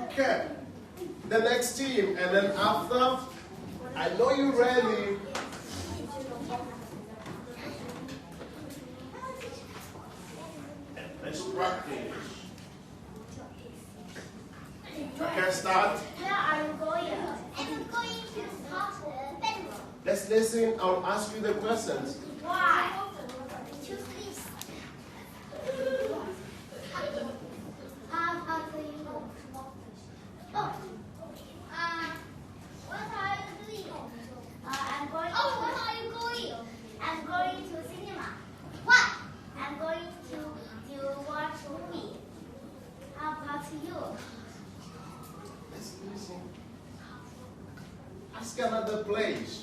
Okay. The next team, and then after, I know you're ready. Let's practice. Okay, start. Where are you going? I'm going to start the bedroom. Let's listen. I'll ask you the questions. Why? To sleep. How do you know? Oh. What are you doing? I'm going. Oh, what are you going? I'm going to cinema. What? I'm going to watch movie. How about you? Let's listen. Ask another place.